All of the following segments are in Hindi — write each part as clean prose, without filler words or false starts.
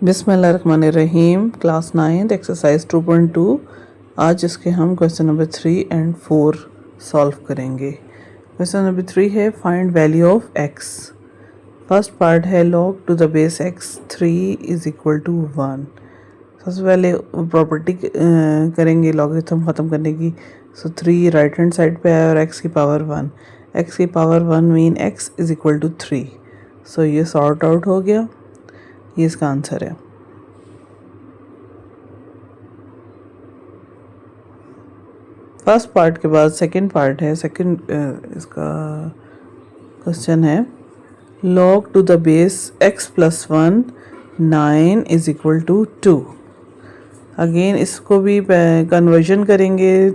बिस्मिल्लाहिर्रहमानिर्रहीम। Class 9 exercise 2.2। आज इसके हम क्वेश्चन नंबर 3 एंड 4 सॉल्व करेंगे। क्वेश्चन नंबर 3 है find value of x। First part है log to the base x 3 is equal to 1। सबसे पहले प्रॉपर्टी करेंगे लॉगरिथम ख़त्म करने की। सो 3 राइट हैंड साइड पे है और x की पावर 1। x की power 1 mean x is equal to 3। So ये सॉर्ट आउट हो गया, ये इसका आंसर है। फर्स्ट पार्ट के बाद सेकंड पार्ट है। सेकंड इसका क्वेश्चन है log to the base x plus 1 9 is equal to 2। Again इसको भी कन्वर्जन करेंगे,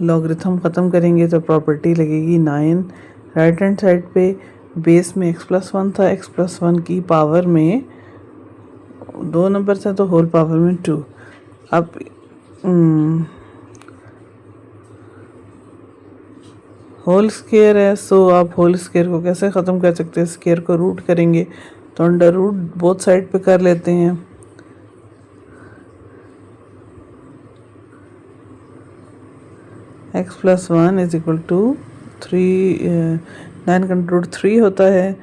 लॉगरिथम ख़त्म करेंगे तो प्रॉपर्टी लगेगी 9 राइट हैंड साइड पे। बेस में x प्लस 1 था, x प्लस 1 की पावर में 2 नंबर था तो होल पावर में 2। अब होल स्क्वायर है, सो आप होल स्क्वायर को कैसे ख़त्म कर सकते हैं? स्क्वायर को रूट करेंगे तो अंडर रूट बोथ साइड पे कर लेते हैं। x plus 1 is equal to 3, 9 का रूट 3 होता है।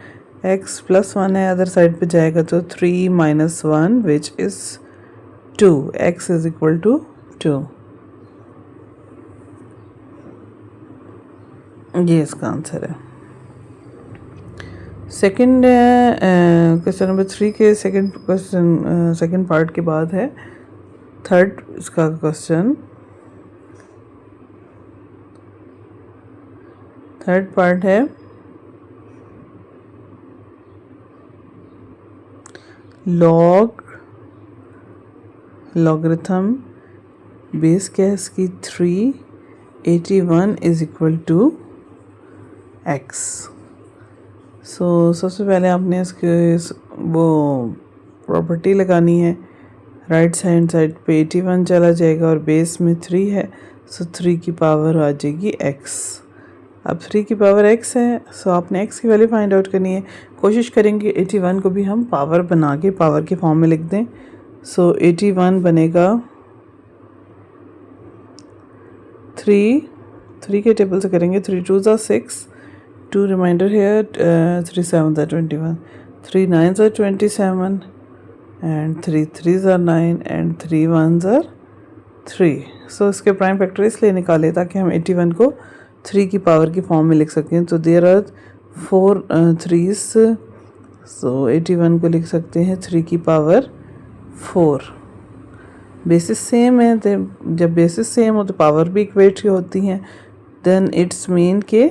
x प्लस 1 है, अदर साइड पे जाएगा तो 3 minus 1 which is 2। x is equal to 2। ये इसका आंसर है। सेकंड क्वेश्चन नंबर 3 के सेकंड पार्ट के बाद है थर्ड इसका क्वेश्चन। थर्ड पार्ट है लॉगरिथम बेस क्या है इसकी 3 81 इज इक्वल टू x। सो सबसे पहले आपने इसके वो प्रॉपर्टी लगानी है। राइट हैंड साइड पे 81 चला जाएगा और बेस में 3 है, सो 3 की पावर आ जाएगी x। अब 3 की पावर x है, सो आपने x की वैल्यू फाइंड आउट करनी है। कोशिश करेंगे 81 को भी हम पावर बना के पावर के फॉर्म में लिख दें। सो 81 बनेगा 3 के टेबल से करेंगे। 3 2 ज़ा 6, 2 रिमाइंडर है, 3 7 ज़ा 21, 3 9 ज़ा 27 एंड 3 3 ज़ा 9 एंड 3 1 ज़ा 3। सो इसके प्राइम फैक्टर इसलिए निकाले ताकि हम 81 को 3 की पावर की फॉर्म में लिख सकें। तो देयर आर 4 3s, सो 81 को लिख सकते हैं 3 की पावर 4। बेसिस सेम है, तो जब बेसिस सेम हो तो पावर भी इक्वेट होती हैं। देन इट्स मीन के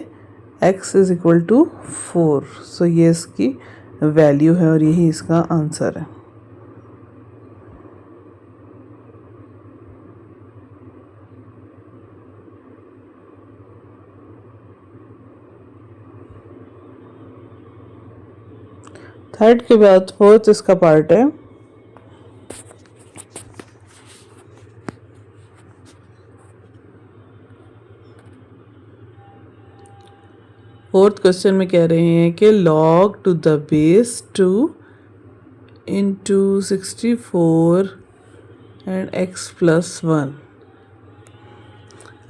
x इज इक्वल टू 4। सो ये इसकी वैल्यू है और यही इसका आंसर है। थर्ड के बाद फोर्थ इसका पार्ट है। फोर्थ क्वेश्चन में कह रहे हैं कि log to the base 2 into 64 and x plus 1।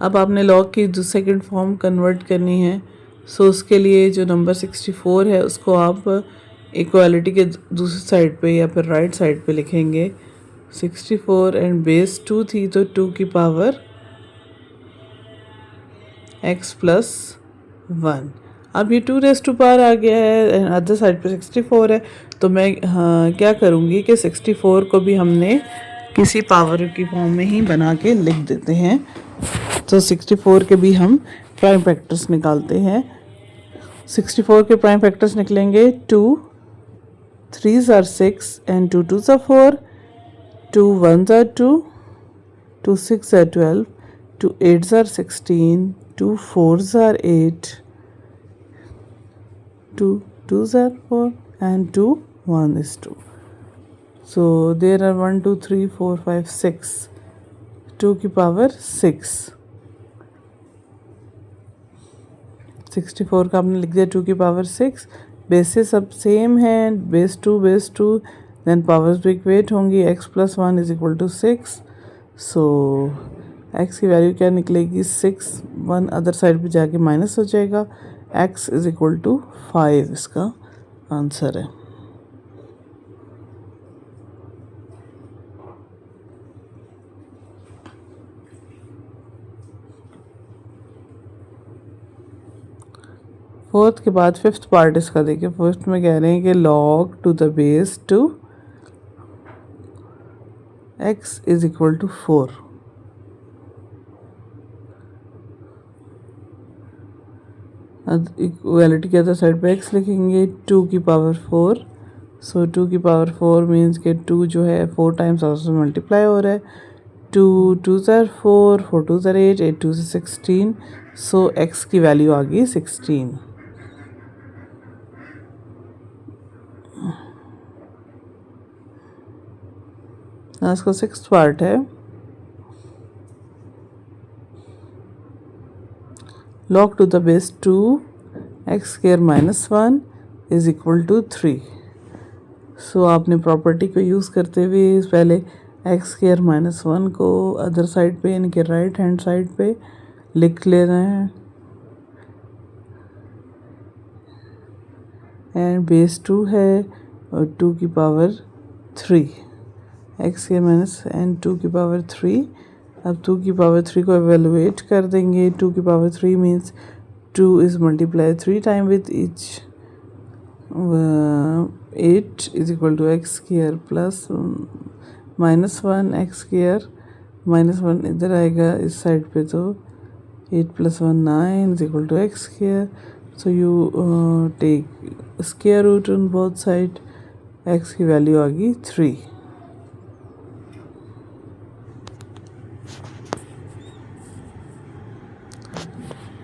अब आपने log की जो सेकंड फॉर्म कन्वर्ट करनी है। सो उसके लिए जो नंबर 64 है उसको आप इक्वालिटी के दूसरी साइड पे या फिर राइट साइड पे लिखेंगे। 64 एंड बेस 2 थी तो 2 की पावर x प्लस 1। अब ये 2 रेज़ टू पावर आ गया है, अदर साइड पे 64 है, तो मैं क्या करूँगी कि 64 को भी हमने किसी पावर की फॉर्म में ही बना के लिख देते हैं। तो 64 के भी हम प्राइम फैक्टर्स निकालते हैं। 64 के प्राइम फैक्टर्स निकलेंगे 2 3s are 6 and 2 2s are 4, 2 1s are 2, 2 6 are 12, 2 8s are 16, 2 4s are 8, 2 2s are 4 and 2 1 is 2. So there are 1 2 3 4 5 6, 2 की पावर 6। 64 का आपने लिख दिया 2 की पावर 6। बेसिस सब सेम है, बेस 2 देन पावर्स भी इक्वेट होंगी, x + 1 = 6, सो x की वैल्यू क्या निकलेगी 6, 1 अदर साइड पे जाके माइनस हो जाएगा, x = 5 इसका आंसर है। फोर्थ के बाद फिफ्थ पार्ट इसका देखिए, फर्स्ट में कह रहे हैं कि log to the base 2 x = 4। Equality के अदर साइड पे x लिखेंगे, 2 की पावर 4, सो 2 की पावर 4 मीन्स के 2 जो है 4 टाइम्स आपस में मल्टीप्लाई हो रहा है, 2 2s are 4, 4 2s are 8, 8 2s are 16, so x की वैल्यू आ गई 16। इसका सिक्स्थ पार्ट है, log to the base 2 x² - 1 = 3। सो आपने प्रॉपर्टी को यूज़ करते हुए पहले x² - 1 को अदर साइड पे यानी कि राइट हैंड साइड पे लिख लेना है, एंड बेस 2 है और 2 की पावर 3, x² - एंड 2 की पावर 3। अब 2 की पावर 3 को एवेलुएट कर देंगे, 2 की power 3 means 2 is multiplied 3 times with each, 8 = x² + -1 x² -1 इधर आएगा इस साइड पे, तो 8 + 1 9 = x², so you take square root on both side, x की वैल्यू आ गई 3।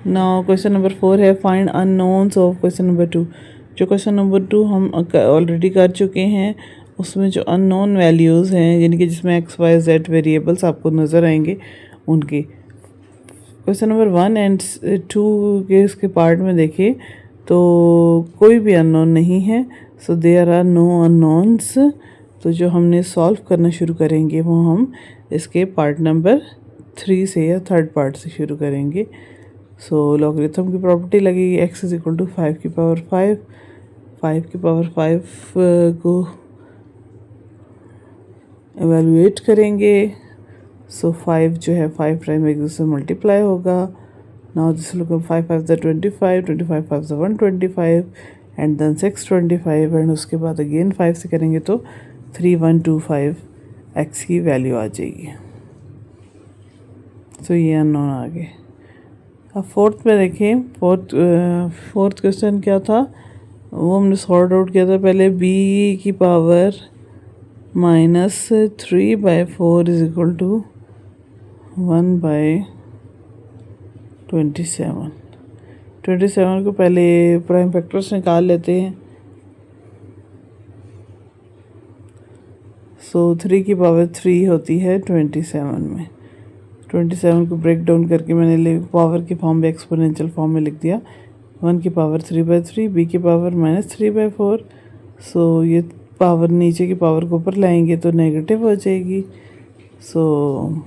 नाउ क्वेश्चन नंबर 4 है find unknowns of question number 2। जो क्वेश्चन नंबर 2 हम ऑलरेडी कर चुके हैं, उसमें जो अननोन वैल्यूज़ हैं यानी कि जिसमें x y z वेरिएबल्स आपको नज़र आएंगे उनके, क्वेश्चन नंबर 1 एंड 2 के इसके पार्ट में देखिए तो कोई भी अननोन नहीं है, so there are no unknowns. तो जो हमने सॉल्व करना शुरू करेंगे वो हम इसके पार्ट नंबर 3 से या थर्ड पार्ट से शुरू करेंगे। सो लॉगरिथम की प्रॉपर्टी लगेगी, x = 5 की पावर 5, 5 की पावर 5 को एवेलुएट करेंगे, सो 5 जो है 5 प्राइम एक दूसरे से मल्टीप्लाई होगा। Now this look 5 5 25, 25 5 125 and then 6 25 and उसके बाद अगेन 5 से करेंगे तो 3125 x की वैल्यू आ जाएगी। सो ये अननोन आ गए। अब फोर्थ में देखिए, फोर्थ क्वेश्चन क्या था वो हमने सॉर्ट आउट किया था पहले, b की पावर -3/4 = 1/27। 27 को पहले प्राइम फैक्टर्स निकाल लेते हैं, सो 3 की पावर 3 होती है 27 में। 27 को ब्रेक डाउन करके मैंने पावर की फॉर्म में एक्सपोनेंशियल फॉर्म में लिख दिया, 1 की पावर 3/3, b की पावर -3/4, सो ये पावर नीचे की पावर को ऊपर लाएंगे तो नेगेटिव हो जाएगी। सो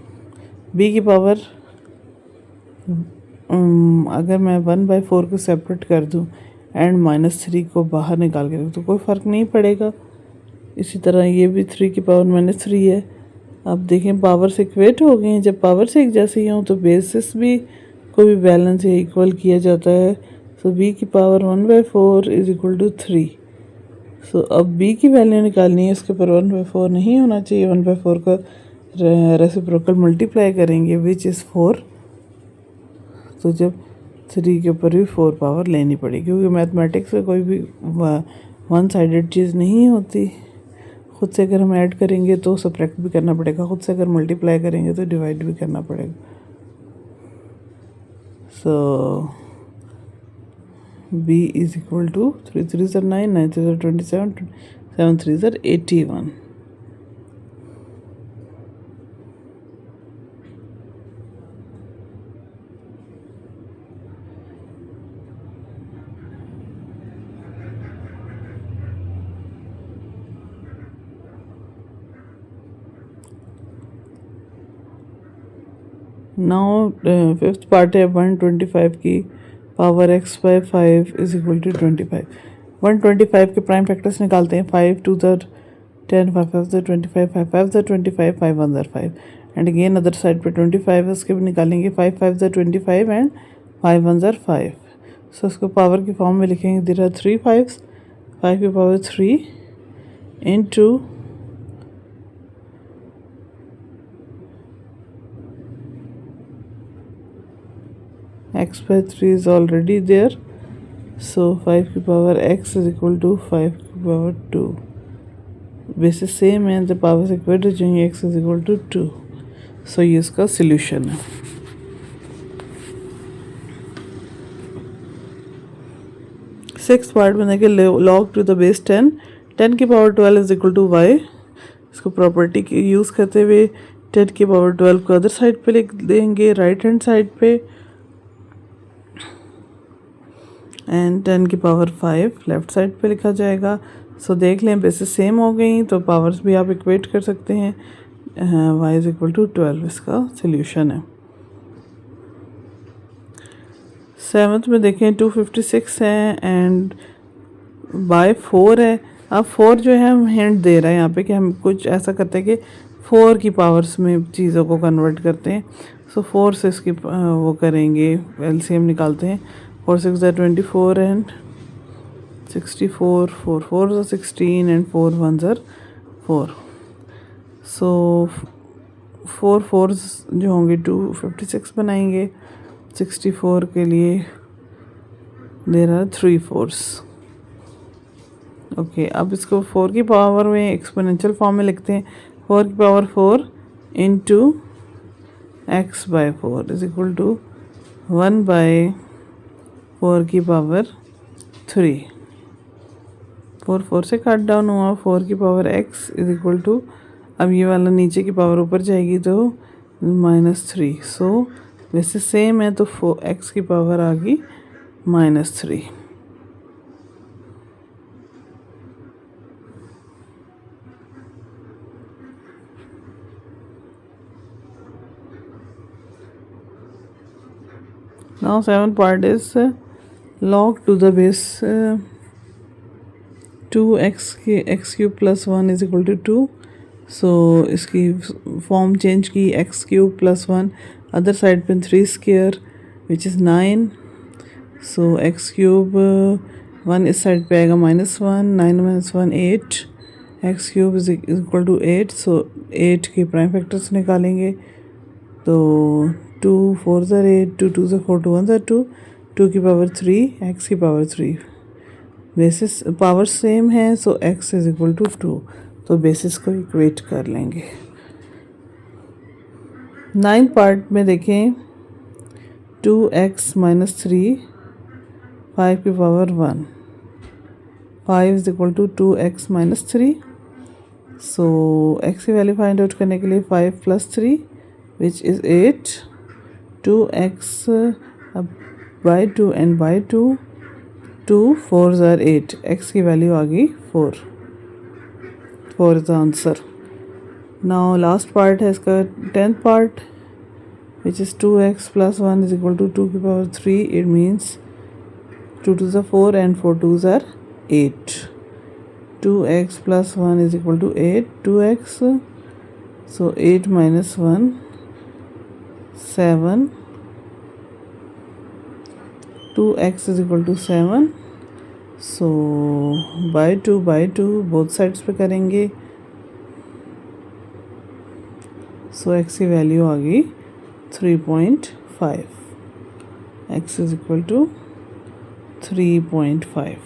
b की पावर अगर मैं 1/4 को सेपरेट कर दूं एंड -3 को बाहर निकाल के रख तो कोई फ़र्क नहीं पड़ेगा। इसी तरह ये भी 3 की पावर -3 है। अब देखें पावर से इक्वेट हो गई हैं, जब पावर से एक जैसे ही हों तो बेसिस भी को भी बैलेंस या इक्वल किया जाता है। सो b की पावर 1/4 = 3। सो अब b की वैल्यू निकालनी है, इसके ऊपर 1/4 नहीं होना चाहिए, 1/4 का रेसिप्रोकल मल्टीप्लाई करेंगे विच इज़ 4। तो जब 3 के ऊपर भी 4 पावर लेनी पड़ेगी, क्योंकि मैथमेटिक्स में कोई भी वन साइडेड चीज़ नहीं होती। खुद से अगर हम ऐड करेंगे तो सब्ट्रैक्ट भी करना पड़ेगा, खुद से अगर मल्टीप्लाई करेंगे तो डिवाइड भी करना पड़ेगा। सो b = 3 3s are 9, 9 3s are 27, 7 3s are 81। Now fifth part है 125 की power x by 5 is equal to 25। 125 के प्राइम फैक्टर्स निकालते हैं। 5 2 ज़र 10, 5 5 ज़र 25, 5 5 ज़र 25, 5 1 ज़र 5 एंड अगेन अदर साइड पे 25 है, उसके भी निकालेंगे। 5 5 ज़र 25 एंड 5 1 ज़र 5। सो उसको पावर की फॉर्म में लिखेंगे। देयर आर 3 5s, 5 की power 3 into x by 3 is already there, so 5 की power x is equal to 5 की पावर 2। बेसिस सेम है, जब पावर इक्वेट हो जाएंगे x is equal to 2। सो ये इसका सोल्यूशन है। सिक्स पार्ट में देखिए log टू द बेस 10, 10 की power 12 is equal to y। इसको प्रॉपर्टी की यूज़ करते हुए 10 की पावर 12 को अदर साइड पे लिख देंगे, राइट हैंड साइड पे, एंड 10 की पावर 5 लेफ्ट साइड पे लिखा जाएगा। सो देख लें बेसिस सेम हो गई तो पावर्स भी आप इक्वेट कर सकते हैं। y इज इक्वल टू 12 इसका सोल्यूशन है। सेवन्थ में देखें 256 है एंड बाय 4 है। अब 4 जो है हम हिंट दे रहे हैं यहाँ पे कि हम कुछ ऐसा करते हैं कि 4 की पावर्स में चीज़ों को कन्वर्ट करते हैं। सो 4 से इसकी वो करेंगे, एलसीएम निकालते हैं। 4 6 ज़र 24 एंड 64, 4 4 ज़र 16 एंड 4 1 ज़र 4। सो 4 4 जो होंगे 256 बनाएंगे। 64 के लिए देर आर 3 4s। ओके, अब इसको 4 की पावर में एक्सपोनेंशियल फॉर्म में लिखते हैं। 4 की power 4 into x by 4 is equal to 1 by 4 की पावर 3। 4 4 से कट डाउन हुआ। 4 की power x is equal to, अब ये वाला नीचे की पावर ऊपर जाएगी तो -3। सो वैसे सेम है तो x की पावर आ गई -3। Now seventh part is log to the base 2x x cube plus 1 is equal to 2। सो इसकी फॉर्म चेंज की, x cube plus 1, other side पे 3 square which is 9। So x cube 1 इस साइड पे आएगा -1, 9 -1 8, x cube is equal to 8। So 8 के प्राइम फैक्टर्स निकालेंगे तो 2 4 ज़र 8, 2 2 ज़र 4, 2 1 ज़र 2, 2 की पावर 3, x की पावर 3। बेसिस पावर सेम है सो x इज इक्वल टू 2, तो बेसिस को इक्वेट कर लेंगे। नाइन्थ पार्ट में देखें 2x - 3, 5 की power 1, 5 is equal to 2x - 3। So x की वैल्यू फाइंड आउट करने के लिए 5 + 3 which is 8, 2x by 2 and by 2, 2 4 ज़र 8, x की वैल्यू आ गई 4। 4 is the answer. Now last part है इसका 10th part which is 2x plus 1 is equal to 2 की power 3। It means 2 2s are 4 and 4 2s are 8। 2x plus 1 is equal to 8, 2x, so 8 minus 1 7, 2x is equal to 7। So by 2 both sides पे करेंगे। सो x की वैल्यू आ गई 3.5। x is equal to 3.5।